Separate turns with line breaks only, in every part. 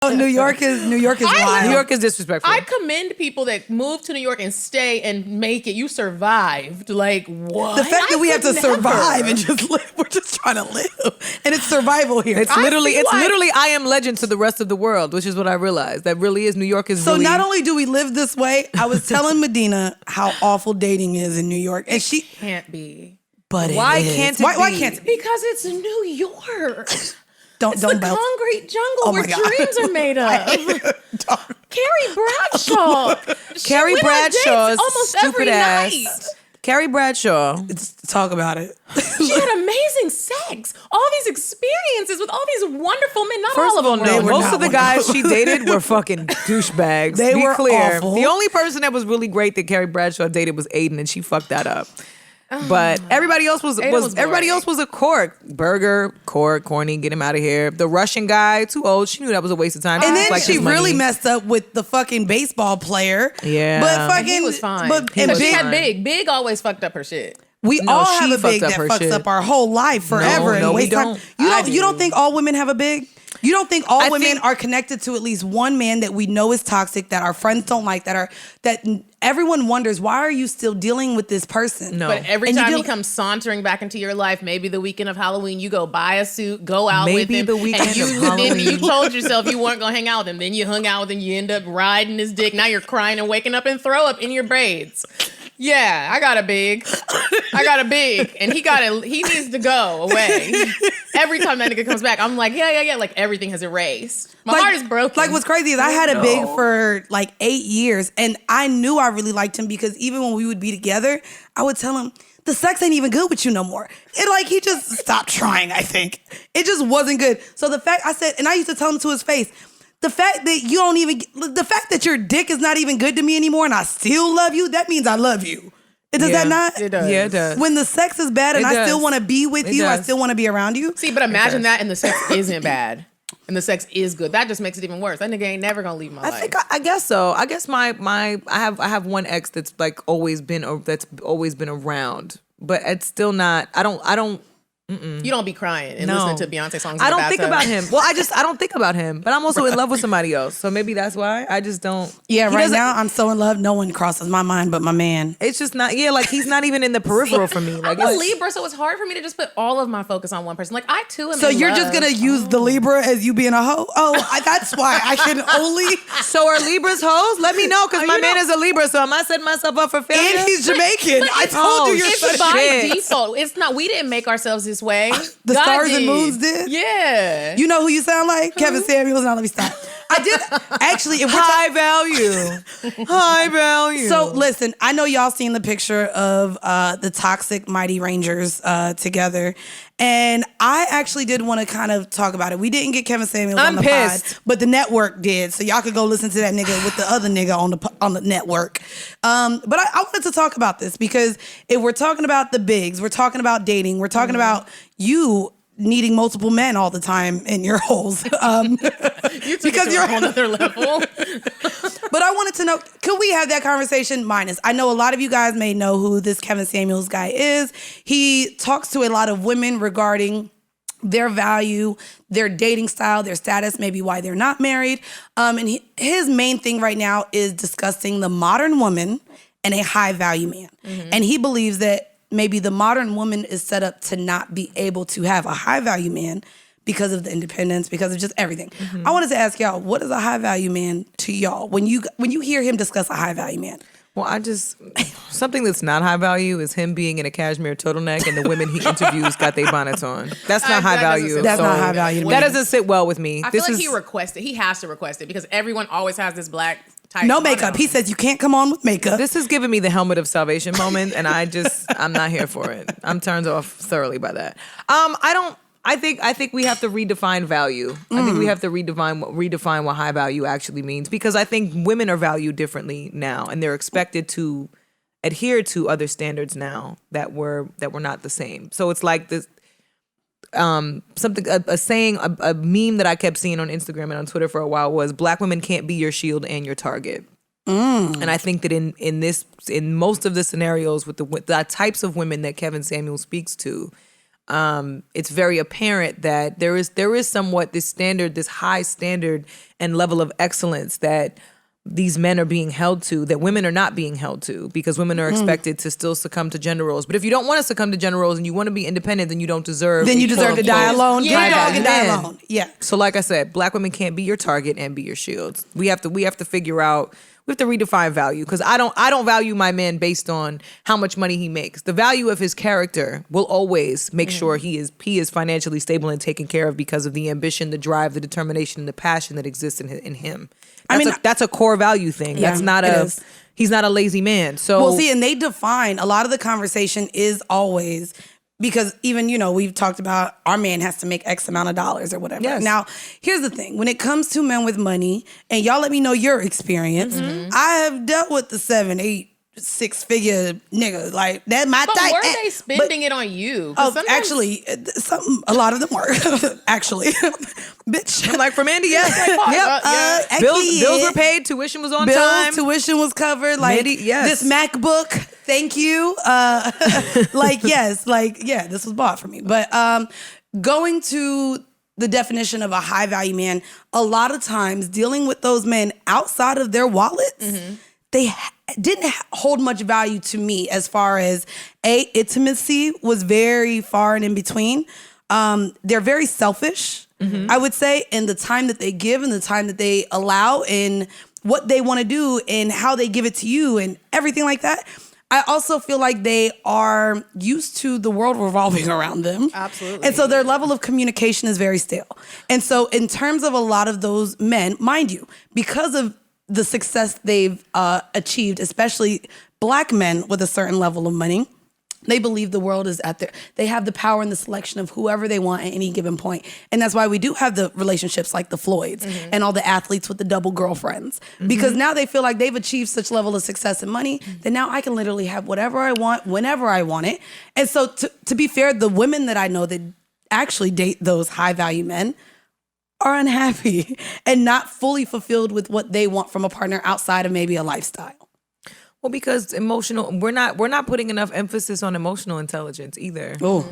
Oh, New York is wild.
New York is disrespectful.
I commend people that move to New York and stay and make it. You survived. Like, what?
The fact that we have to survive and just live. We're just trying to live. And it's survival here.
It's literally I Am Legend to the rest of the world, which is what I realized. That really is, New York is
so
really...
not only do we live this way, I was telling Medina how awful dating is in New York. And she
can't be.
But
why can't it be?
Why can't it be?
Because it's New York.
It's
the concrete jungle where dreams are made of. Carrie Bradshaw.
Carrie Bradshaw's
almost
stupid
every
ass.
night.
Carrie Bradshaw.
Talk about it.
She had amazing sex. All these experiences with all these wonderful men. Not
First
all of
of all,
them.
no. Most of the guys she dated were fucking douchebags.
They were
clear.
awful.
The only person that was really great that Carrie Bradshaw dated was Aiden, and she fucked that up. But everybody else was a cork. Burger, cork, corny, get him out of here. The Russian guy, too old. She knew that was a waste of time.
And then
like
she really messed up with the fucking baseball player.
Yeah.
But fucking
he was fine.
But
she had Big. Big always fucked up her shit.
We all have a big that fucks up our whole life forever.
No, we
don't. You don't think all women have a big? You don't think all women are connected to at least one man that we know is toxic, that our friends don't like, that everyone wonders, why are you still dealing with this person?
No.
But every time he comes sauntering back into your life, maybe the weekend of Halloween, you go buy a suit, go out with him.
Maybe the weekend of Halloween.
Then you told yourself you weren't going to hang out with him. Then you hung out with him. You end up riding his dick. Now you're crying and waking up and throw up in your braids. Yeah, I got a big. And he needs to go away. Every time that nigga comes back, I'm like, yeah. Like everything has erased. My heart is broken.
Like what's crazy is I had a big for like 8 years and I knew I really liked him because even when we would be together, I would tell him, the sex ain't even good with you no more. He just stopped trying, I think. It just wasn't good. So the fact I said, and I used to tell him to his face, the fact that your dick is not even good to me anymore and I still love you, that means I love you. Does that not?
It does.
Yeah, it does.
When the sex is bad and I still want to be with you, I still want to be around you.
See, but imagine that and the sex isn't bad. And the sex is good. That just makes it even worse. That nigga ain't never gonna leave my life.
I guess so. I guess I have one ex that's like always been around, but it's still not. I don't.
You don't be crying and listening to Beyonce songs.
I don't think about him. Well, I don't think about him, but I'm also in love with somebody else. So maybe that's why I just don't.
Yeah, right now I'm so in love. No one crosses my mind but my man.
It's just not. Yeah, like he's not even in the peripheral for me. Like
I'm a Libra, so it's hard for me to just put all of my focus on one person. Like I too am.
So you're just gonna use the Libra as you being a hoe? That's why I can only.
So are Libras hoes? Let me know because my man is a Libra. So am I setting myself up for failure?
And he's Jamaican. I told you you're
it's by default. It's not. We didn't make ourselves this way.
The stars and moons did?
Yeah.
You know who you sound like? Kevin Samuels. Now let me stop. I did actually. If
high value. High value.
So listen, I know y'all seen the picture of the toxic Mighty Rangers together. And I actually did want to kind of talk about it. We didn't get Kevin Samuels on the pod, but the network did. So y'all could go listen to that nigga with the other nigga on the network. But I wanted to talk about this because if we're talking about the bigs, we're talking about dating, we're talking about you needing multiple men all the time in your holes.
Because you're on another level.
But I wanted to know, could we have that conversation minus? I know a lot of you guys may know who this Kevin Samuels guy is. He talks to a lot of women regarding their value, their dating style, their status, maybe why they're not married. And his main thing right now is discussing the modern woman and a high value man. Mm-hmm. And he believes that maybe the modern woman is set up to not be able to have a high value man because of the independence, because of just everything. Mm-hmm. I wanted to ask y'all, what is a high value man to y'all when you hear him discuss a high value man?
Well, something that's not high value is him being in a cashmere turtleneck and the women he interviews got their bonnets on. That's not high value.
That's not high value to me.
That doesn't sit well with me.
I feel like he has to request it because everyone always has this black type.
No makeup. He says you can't come on with makeup.
This is giving me the helmet of salvation moment, and I'm not here for it. I'm turned off thoroughly by that. I think we have to redefine value. I think we have to redefine what high value actually means, because I think women are valued differently now, and they're expected to adhere to other standards now that were not the same. So it's like this a saying, a meme that I kept seeing on Instagram and on Twitter for a while was, black women can't be your shield and your target. And I think that in most of the scenarios with the types of women that Kevin Samuels speaks to, it's very apparent that there is somewhat this high standard and level of excellence that these men are being held to, that women are not being held to, because women are expected to still succumb to gender roles. But if you don't want to succumb to gender roles and you want to be independent, then you don't deserve.
Then you deserve to die alone.
Yeah.
Get a dog and die alone. Yeah.
So like I said, black women can't be your target and be your shields. We have to figure out. We have to redefine value, because I don't value my man based on how much money he makes. The value of his character will always make sure he is financially stable and taken care of because of the ambition, the drive, the determination, and the passion that exists in him. That's a core value thing.
Yeah,
That's not he's not a lazy man. So
well, see, and they define a lot of the conversation is always. Because even, we've talked about our man has to make X amount of dollars or whatever.
Yes.
Now, here's the thing. When it comes to men with money, and y'all let me know your experience, I have dealt with the 7, 8, 6-figure nigga. Like, that's my
But
type.
were they spending it on you? 'Cause sometimes-
Actually, a lot of them were. Actually. Bitch.
I'm like, from Andy, yes.
Yeah.
Actually,
Bills were paid, tuition was on
Bills,
time.
tuition was covered. Like,
Mandy, yes.
this MacBook, thank you. This was bought for me. But going to the definition of a high value man, a lot of times dealing with those men outside of their wallets, they didn't hold much value to me as far as intimacy was very far and in between. They're very selfish, I would say, in the time that they give and the time that they allow and what they want to do and how they give it to you and everything like that. I also feel like they are used to the world revolving around them.
Absolutely.
And so their level of communication is very stale. And so in terms of a lot of those men, mind you, because of the success they've achieved, especially black men with a certain level of money, they believe the world is they have the power and the selection of whoever they want at any given point. And that's why we do have the relationships like the Floyds and all the athletes with the double girlfriends. Because now they feel like they've achieved such level of success and money that now I can literally have whatever I want, whenever I want it. And so to be fair, the women that I know that actually date those high value men are unhappy and not fully fulfilled with what they want from a partner outside of maybe a lifestyle.
Well, because we're not putting enough emphasis on emotional intelligence either.
Oh,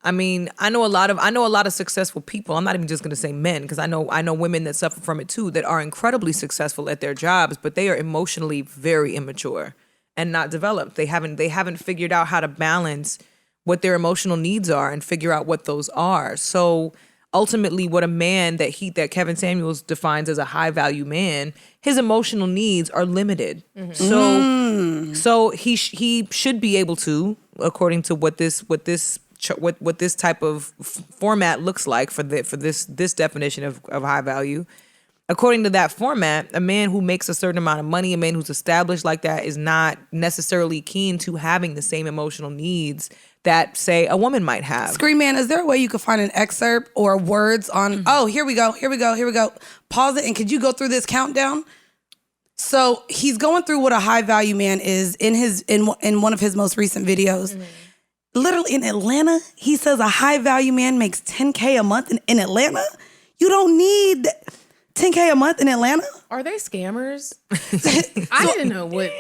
I mean, I know a lot of successful people. I'm not even just going to say men, because I know women that suffer from it too, that are incredibly successful at their jobs, but they are emotionally very immature and not developed. They haven't figured out how to balance what their emotional needs are and figure out what those are. So ultimately, what a man that Kevin Samuels defines as a high value man, his emotional needs are limited. So he should be able to, according to what this type of format looks like for this definition of high value. According to that format, a man who makes a certain amount of money, a man who's established like that, is not necessarily keen to having the same emotional needs that, say, a woman might have.
Scream Man, is there a way you could find an excerpt or words on, oh, here we go. Pause it, and could you go through this countdown? So he's going through what a high value man is in one of his most recent videos. Literally in Atlanta, he says a high value man makes $10K a month in Atlanta. You don't need $10K a month in Atlanta.
Are they scammers? I didn't know what.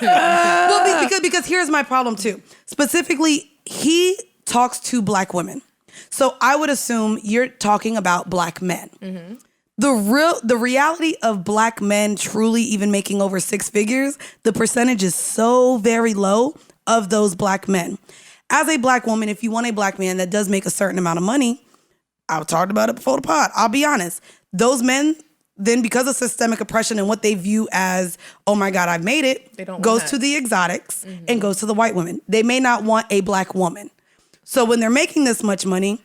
Well, because here's my problem too. Specifically, he talks to black women. So I would assume you're talking about black men. The reality of black men truly even making over 6 figures, the percentage is so very low of those black men. As a black woman, if you want a black man that does make a certain amount of money, I've talked about it before the pod. I'll be honest. Those men, then because of systemic oppression and what they view as, oh my God, I've made it, goes to the exotics and goes to the white women. They may not want a black woman. So when they're making this much money,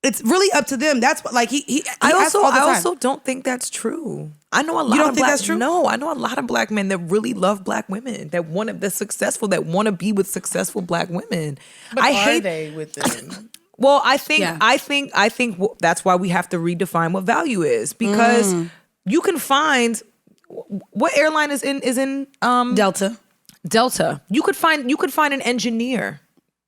it's really up to them. That's what, like, he
I
asks all the time.
also don't think that's true. I know a lot.
You don't
of
think
black,
that's true?
No, I know a lot of black men that really love black women, they're successful, that want to be with successful black women.
But are they with them?
Well, I think that's why we have to redefine what value is, because you can find what airline is in
Delta.
You could find an engineer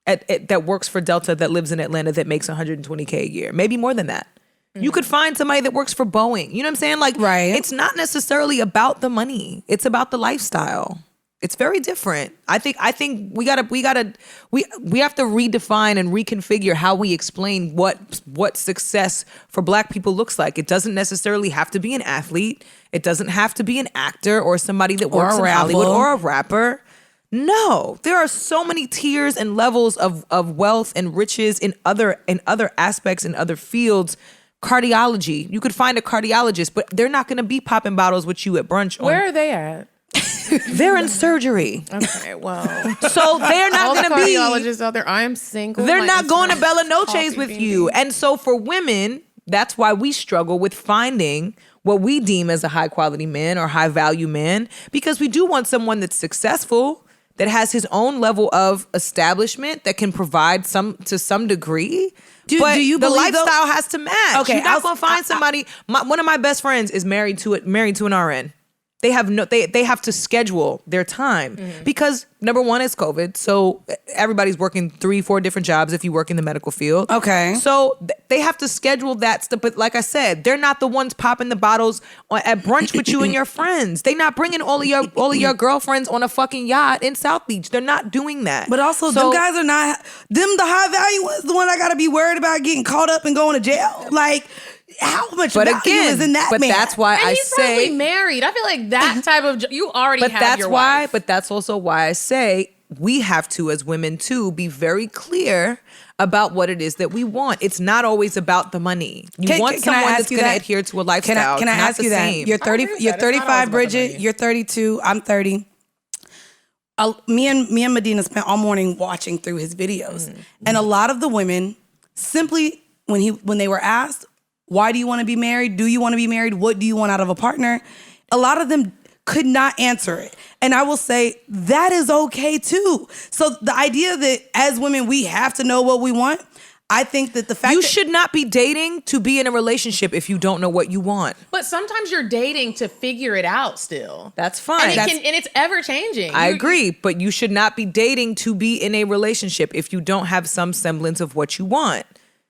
that works for Delta that lives in Atlanta that makes $120K a year, maybe more than that. You could find somebody that works for Boeing. You know what I'm saying? Like,
right.
It's not necessarily about the money. It's about the lifestyle. It's very different. I think we have to redefine and reconfigure how we explain what success for Black people looks like. It doesn't necessarily have to be an athlete. It doesn't have to be an actor or somebody that works in Hollywood or a rapper. No, there are so many tiers and levels of wealth and riches in other aspects, in other fields. Cardiology, you could find a cardiologist, but they're not going to be popping bottles with you at brunch.
Where are they at?
They're in surgery.
Okay, well.
So they're not going to be.
Cardiologists out there, I am single.
They're not going to Bella Noche's with you. And so for women, that's why we struggle with finding what we deem as a high quality man or high value man, because we do want someone that's successful, that has his own level of establishment, that can provide to some degree.
Do you
the
believe
lifestyle has to match?
Okay,
You're not going to find somebody. One of my best friends is married to an RN. They have to schedule their time because number one is COVID. So everybody's working 3-4 different jobs if you work in the medical field.
Okay.
So they have to schedule that stuff. But like I said, they're not the ones popping the bottles at brunch with you and your friends. They're not bringing all of your girlfriends on a fucking yacht in South Beach. They're not doing that.
But also, them guys are not, the high value ones, the one I got to be worried about getting caught up and going to jail. Like, how much value is in that man?
But that's why
and
I
he's
say
probably married. I feel like that type of you already
but
have
that's
your
why.
wife.
But that's also why I say we have to, as women too, be very clear about what it is that we want. It's not always about the money. You want someone that's going to adhere to a lifestyle.
Can I ask you that?
Same.
You're 30. You're 35, Bridget. You're 32. I'm 30. Me and Medina spent all morning watching through his videos, and a lot of the women simply when they were asked, why do you want to be married? Do you want to be married? What do you want out of a partner? A lot of them could not answer it. And I will say that is okay too. So the idea that as women, we have to know what we want, I think that the fact
you
that
should not be dating to be in a relationship if you don't know what you want.
But sometimes you're dating to figure it out still.
That's fine.
And, it's ever changing.
I agree, but you should not be dating to be in a relationship if you don't have some semblance of what you want.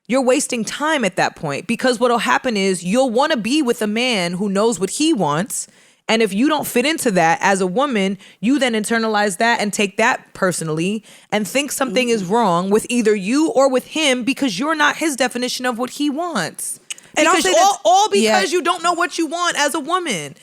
You're wasting time at that point, because what'll happen is you'll want to be with a man who knows what he wants. And if you don't fit into that as a woman, you then internalize that and take that personally and think something is wrong with either you or with him because you're not his definition of what he wants. And because all because you don't know what you want as a woman.